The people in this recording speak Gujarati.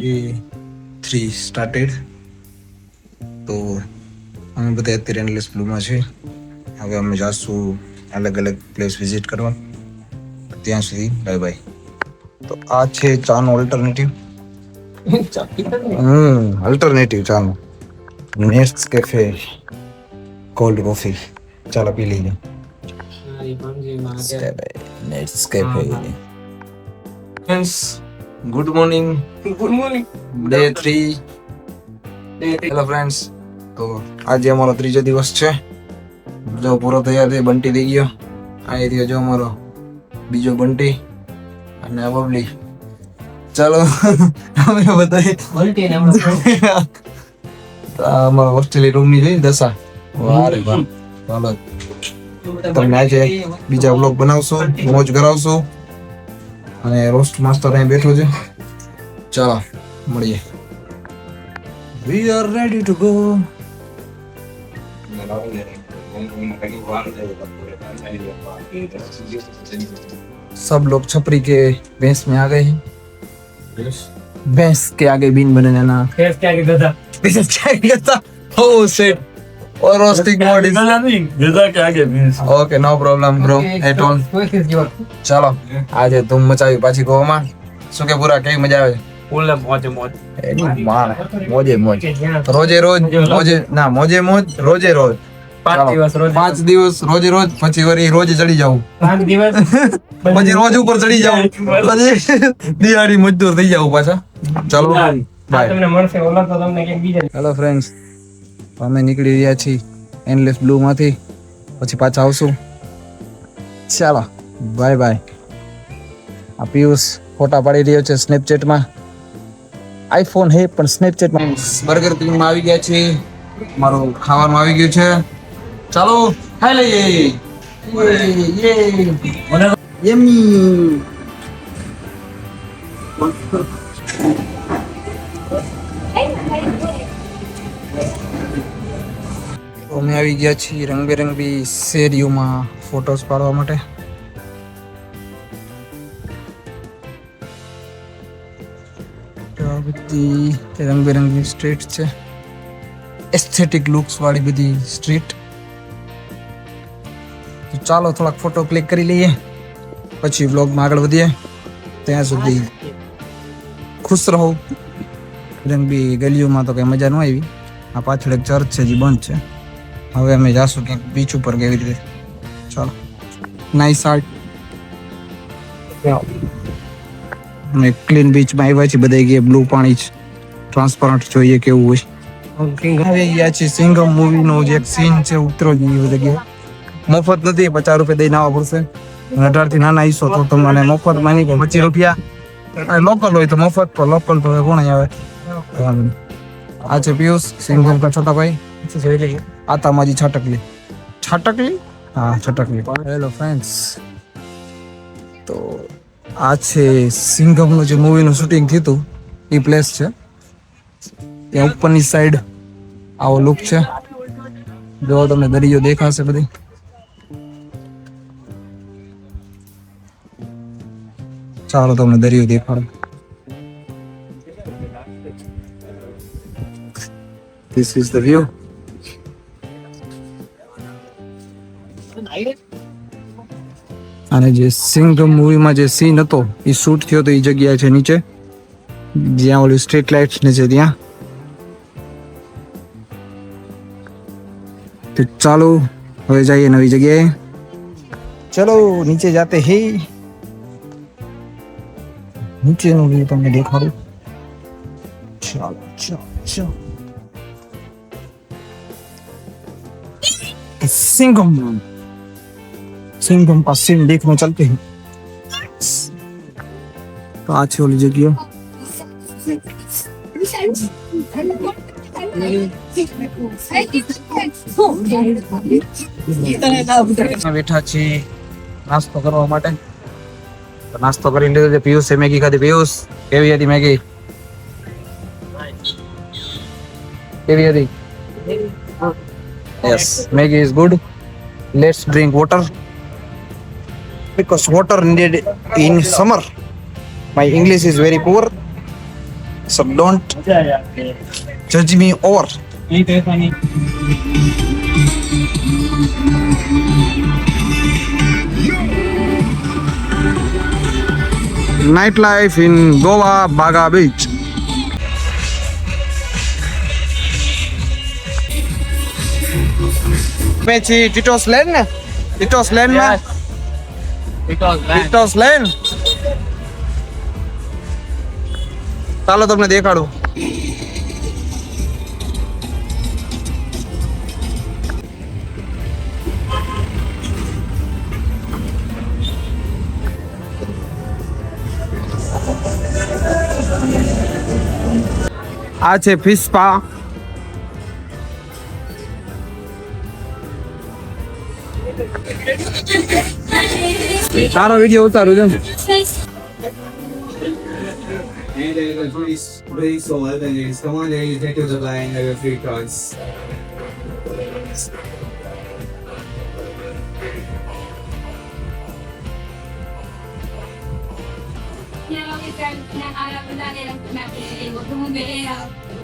Day 3 started. તો અમે બધા અત્યારે એન્ડલેસ બ્લૂમાં છે. હવે અમે જાશું અલગ અલગ પ્લેસ વિઝિટ કરવા. ત્યાં સુધી બાય બાય. તો આ છે ચાનો ઓલ્ટરનેટિવ. અલ્ટરનેટિવ ચાનો નેસ્ટ કેફે કોલ્ડ કોફી. ચાલો પી લઈએ. Nescafe. Friends, good morning. Day 3. Hello friends. તો આજે અમારો ત્રીજો દિવસ છે. જો પૂરો તૈયાર થઈ બંટી થઈ ગયો. આ રહ્યો જો અમારો બીજો બંટી અને આ બબલી. ચાલો અમે બતાવીએ બંટી ને અમારો હોસ્ટેલ રૂમ ની જોઈ દશા. વારે વાહ. ચાલો તમને આજે બીજા વ્લોગ બનાવશો, મોજ કરાવશો અને રોસ્ટ માસ્ટર અહીં બેઠો છે. ચાલો મળીએ. We are ready to go. सब लोग छपरी के भैंस में आ गए हैं. भैंस के आगे बीन बनाना. भैंस के आगे गधा. भैंस के आगे गधा. Oh shit. और रोस्टिंग मोड इज गधा के आगे भैंस. Okay, no problem bro at all. ચાલો આજે ધૂમ મચાવી પાછી ગોવામાં. શું કે પૂરા કેવી મજા આવે? ઓલે મોજે મોજ. એની માં મોજે મોજ. રોજે રોજ મોજે ના મોજે મોજ રોજે રોજ. 5 દિવસ રોજ. 5 દિવસ રોજે રોજ. પછી વળી રોજે ચડી જાવું. 5 દિવસ પછી રોજ ઉપર ચડી જાવું. પછી દિહાડી મજદૂર થઈ જાવું પાછા. ચાલો બાય. તમને મળશે ઓલા તો તમને કે બીજા. હેલો ફ્રેન્ડ્સ, અમે નીકળી રહ્યા છીએ એન્ડલેસ બ્લુ માંથી. પછી પાછા આવશું. ચાલો બાય બાય. આ પિયુષ ફોટા પાડી રહ્યો છે સ્નેપચેટમાં. આઈફોન હે પણ સ્નેપચેટમાં. બર્ગર કિંગમાં આવી ગયા છે. મારું ખાવાનું આવી ગયું છે. ચાલો ખાઈ લઈએ. યમ્મી. અમે આવી ગયા છીએ રંગબેરંગી શેરીઓમાં ફોટોસ પાડવા માટે. બધી રંગબેરંગી સ્ટ્રીટ છે. એસ્થેટિક લુક્સ વાળી બધી સ્ટ્રીટ. તો ચાલો થોડાક ફોટો ક્લિક કરી લઈએ, પછી વ્લોગમાં આગળ વધીએ. ત્યાં સુધી ખુશ રહો. રંગબી ગલીઓમાં તો કઈ મજા ન આવી. આ પાછળ એક ચર્ચ છે જે બંધ છે. હવે અમે જાશું ક્યાંક બીચ ઉપર કેવી રીતે. ચાલો નાઇસ આર્ટ. અમે ક્લીન બીચમાં આવ્યા છીએ. બધા ગયા બ્લુ પાણી છે, ટ્રાન્સપરન્ટ જોઈએ કેવું હોય. આવી ગયા છીએ સિંઘમ મૂવીનો જે એક સીન છે ઉતરો જોઈએ જગ્યાએ. મફત નથી, 50 રૂપિયા દઈને આવવા પડશે. 18 થી નાના ઈસો તો તમને મફત માં નહીં, 25 રૂપિયા. લોકલ હોય તો મફત, તો લોકલ તો કોણ આવે. આ છે પિયુષ, સિંઘમ કા છોટા ભાઈ. જોઈ લઈએ. આતામાજી છટકલી. છટકલી? હા છટકલી. હેલો ફ્રેન્ડ્સ, તો આ છે સિંઘમનું જે મૂવીનું શૂટિંગ થયું હતું એ પ્લેસ છે. ત્યાં ઉપરની સાઈડ આવો લુક છે. જો તમને દરિયો દેખાશે બધી. ચાલો તમને દરિયો દેખાડો. This is the view. અને જે સિંઘમ મૂવીમાં જે સીન હતો એ શૂટ થયો તો એ જગ્યા છે નીચે, જ્યાં ઓલી સ્ટ્રીટ લાઇટ ને છે ત્યાં. તો ચાલો હવે જઈએ નવી જગ્યાએ. ચલો નીચે જાતે હે. નીચેનું વ્યૂ તમને દેખાડું. ચાલો ચાલો ચાલો. सिंघम का सीन देखने चलते हैं. तो आज वाली जगह બેઠા છીએ નાસ્તો કરવા માટે. તો નાસ્તો કરી લીધો છે. પિયુષે મેગી ખાધી. પિયુષ કેવી હતી મેગી? કેવી હતી? Yes, Maggi is good. Let's drink water because water needed in summer. My English is very poor. So don't મજા આવી આપણે judge me over. એ તો એસાની Nightlife in Goa, Baga Beach. પછી ટીટોસ લેન ને ટીટોસ લેન માં ટીટોસ લેન ચાલો તમને દેખાડું આ છે ફિશ સ્પા સારો વિડીયો ઉતારું છું And pretty solid, and it's come on there, you take to the line, there are 3 cards. Quiero que sea una árabe, la de la que me